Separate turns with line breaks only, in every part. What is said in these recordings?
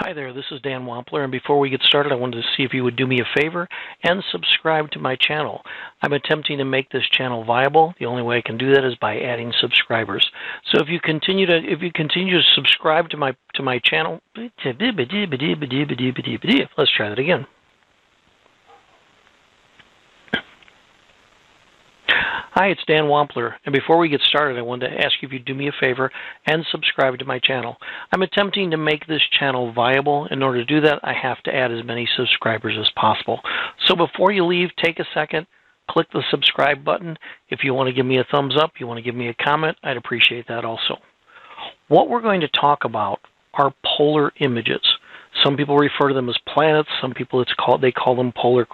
Hi there, this is Dan Wampler, and before we get started, I wanted to see if you would do me a favor and subscribe to my channel. I'm attempting to make this channel viable. The only way I can do that is by adding subscribers. So if you continue to subscribe to my channel, let's try that again. Hi, it's Dan Wampler, and before we get started, I wanted to ask you if you'd do me a favor and subscribe to my channel. I'm attempting to make this channel viable. In order to do that, I have to add as many subscribers as possible. So before you leave, take a second, click the subscribe button. If you want to give me a thumbs up, you want to give me a comment, I'd appreciate that also. What we're going to talk about are polar images. Some people refer to them as planets. Some people they call them polar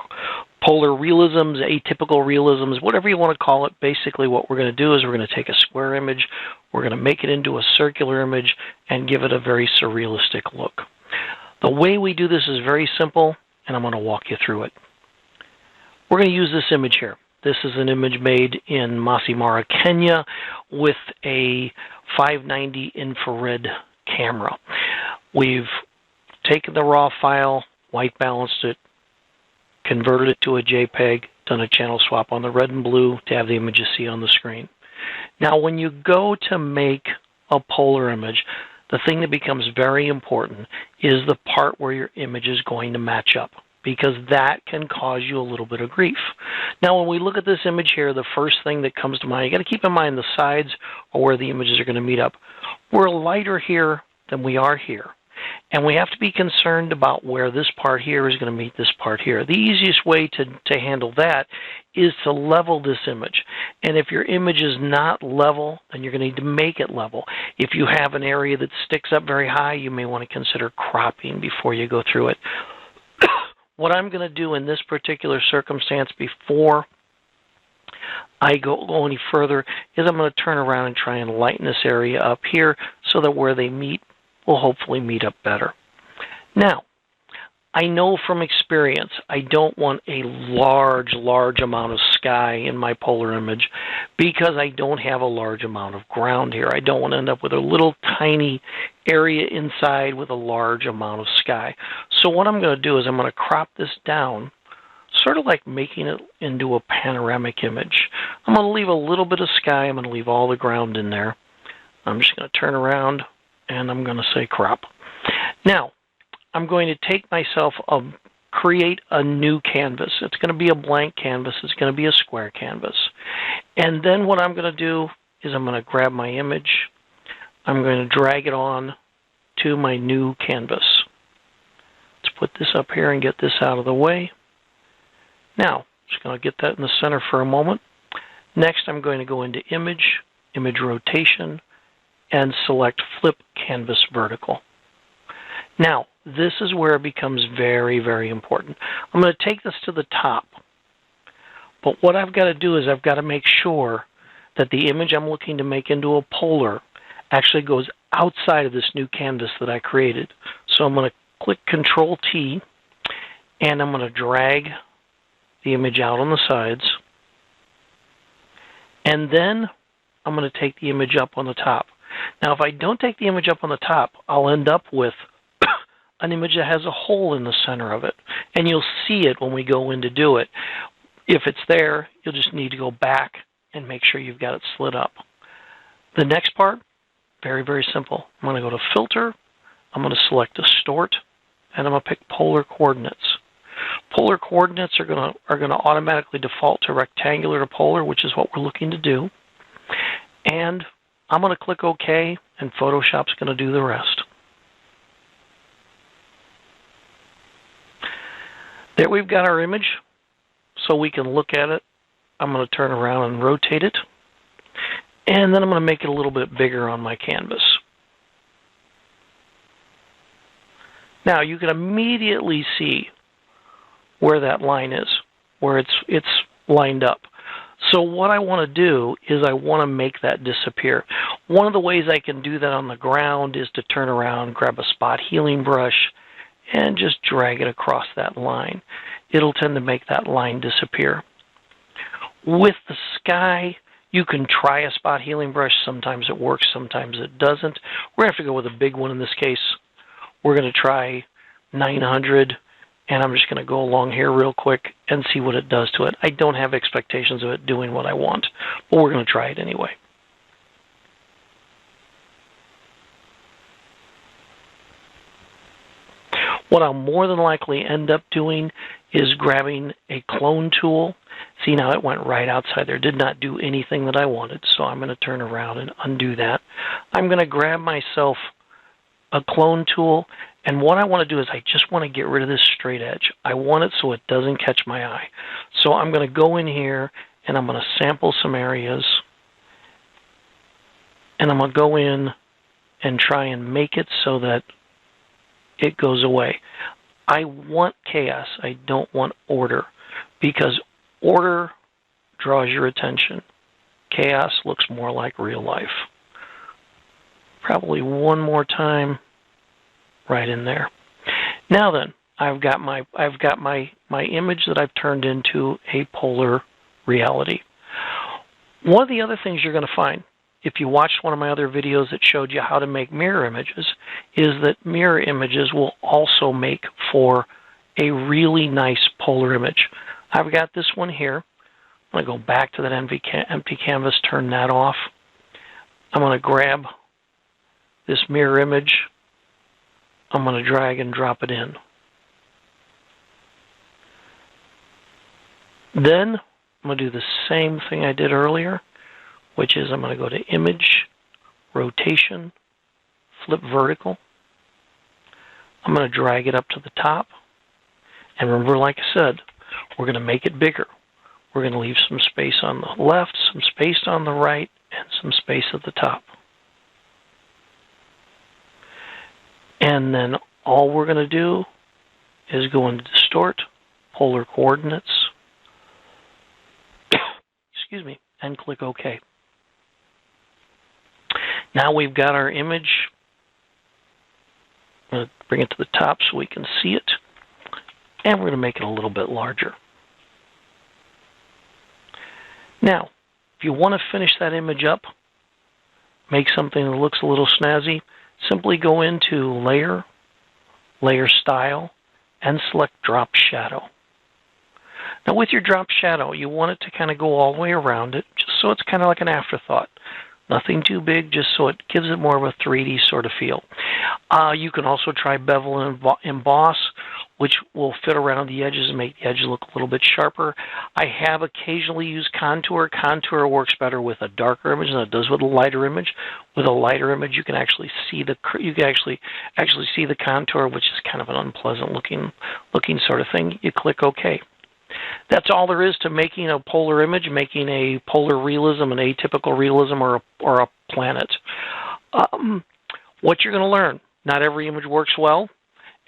realisms, atypical realisms, whatever you want to call it. Basically what we're going to do is we're going to take a square image, we're going to make it into a circular image, and give it a very surrealistic look. The way we do this is very simple, and I'm going to walk you through it. We're going to use this image here. This is an image made in Masai Mara, Kenya, with a 590 infrared camera. We've taken the raw file, white balanced it, converted it to a JPEG, done a channel swap on the red and blue to have the image you see on the screen. Now, when you go to make a polar image, the thing that becomes very important is the part where your image is going to match up, because that can cause you a little bit of grief. Now, when we look at this image here, the first thing that comes to mind, you got to keep in mind the sides or where the images are going to meet up. We're lighter here than we are here. And we have to be concerned about where this part here is going to meet this part here. The easiest way to handle that is to level this image. And if your image is not level, then you're going to need to make it level. If you have an area that sticks up very high, you may want to consider cropping before you go through it. What I'm going to do in this particular circumstance before I go any further is I'm going to turn around and try and lighten this area up here so that where they meet will hopefully meet up better. Now, I know from experience I don't want a large amount of sky in my polar image because I don't have a large amount of ground here. I don't want to end up with a little tiny area inside with a large amount of sky. So what I'm going to do is I'm going to crop this down, sort of like making it into a panoramic image. I'm going to leave a little bit of sky. I'm going to leave all the ground in there. I'm just going to turn around and I'm going to say crop. Now, I'm going to take myself, create a new canvas. It's going to be a blank canvas. It's going to be a square canvas. And then what I'm going to do is I'm going to grab my image. I'm going to drag it on to my new canvas. Let's put this up here and get this out of the way. Now, just going to get that in the center for a moment. Next, I'm going to go into image rotation, and select Flip Canvas Vertical. Now, this is where it becomes very, very important. I'm going to take this to the top. But what I've got to do is I've got to make sure that the image I'm looking to make into a polar actually goes outside of this new canvas that I created. So I'm going to click Control-T, and I'm going to drag the image out on the sides. And then I'm going to take the image up on the top. Now, if I don't take the image up on the top, I'll end up with an image that has a hole in the center of it. And you'll see it when we go in to do it. If it's there, you'll just need to go back and make sure you've got it slid up. The next part, very, very simple. I'm going to go to Filter. I'm going to select Distort, and I'm going to pick Polar Coordinates. Polar coordinates are going to automatically default to rectangular to polar, which is what we're looking to do. And I'm going to click OK, and Photoshop's going to do the rest. There we've got our image, so we can look at it. I'm going to turn around and rotate it. And then I'm going to make it a little bit bigger on my canvas. Now, you can immediately see where that line is, where it's lined up. So what I want to do is I want to make that disappear. One of the ways I can do that on the ground is to turn around, grab a spot healing brush, and just drag it across that line. It'll tend to make that line disappear. With the sky, you can try a spot healing brush. Sometimes it works, sometimes it doesn't. We're going to have to go with a big one in this case. we're going to try 900, and I'm just going to go along here real quick and see what it does to it. I don't have expectations of it doing what I want, but we're going to try it anyway. What I'll more than likely end up doing is grabbing a clone tool. See, now it went right outside there. Did not do anything that I wanted, so I'm going to turn around and undo that. I'm going to grab myself a clone tool, and what I want to do is I just want to get rid of this straight edge. I want it so it doesn't catch my eye. So I'm going to go in here, and I'm going to sample some areas, and I'm going to go in and try and make it so that it goes away. I want chaos. I don't want order, because order draws your attention. Chaos looks more like real life. Probably one more time right in there. Now then, I've got my image that I've turned into a polar reality. One of the other things you're going to find, if you watched one of my other videos that showed you how to make mirror images, is that mirror images will also make for a really nice polar image. I've got this one here. I'm going to go back to that empty canvas, turn that off. I'm going to grab this mirror image. I'm going to drag and drop it in. Then I'm going to do the same thing I did earlier, which is I'm going to go to Image, Rotation, Flip Vertical. I'm going to drag it up to the top. And remember, like I said, we're going to make it bigger. We're going to leave some space on the left, some space on the right, and some space at the top. And then all we're going to do is go into Distort, Polar Coordinates, excuse me, and click OK. Now we've got our image. I'm going to bring it to the top so we can see it. And we're going to make it a little bit larger. Now, if you want to finish that image up, make something that looks a little snazzy, simply go into Layer, Layer Style, and select Drop Shadow. Now with your drop shadow, you want it to kind of go all the way around it, just so it's kind of like an afterthought. Nothing too big, just so it gives it more of a 3D sort of feel. You can also try Bevel and Emboss, which will fit around the edges and make the edge look a little bit sharper. I have occasionally used Contour. Contour works better with a darker image than it does with a lighter image. With a lighter image, you can actually see the see the contour, which is kind of an unpleasant looking sort of thing. You click OK. That's all there is to making a polar image, making a polar realism, an atypical realism, or a planet. What you're going to learn, not every image works well,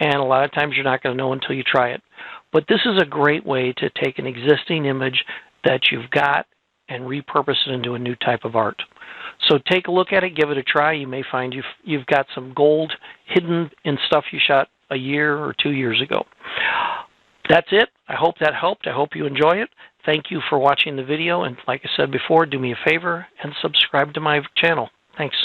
and a lot of times you're not going to know until you try it. But this is a great way to take an existing image that you've got and repurpose it into a new type of art. So take a look at it, give it a try. You may find you've got some gold hidden in stuff you shot a year or 2 years ago. That's it. I hope that helped. I hope you enjoy it. Thank you for watching the video. And like I said before, do me a favor and subscribe to my channel. Thanks.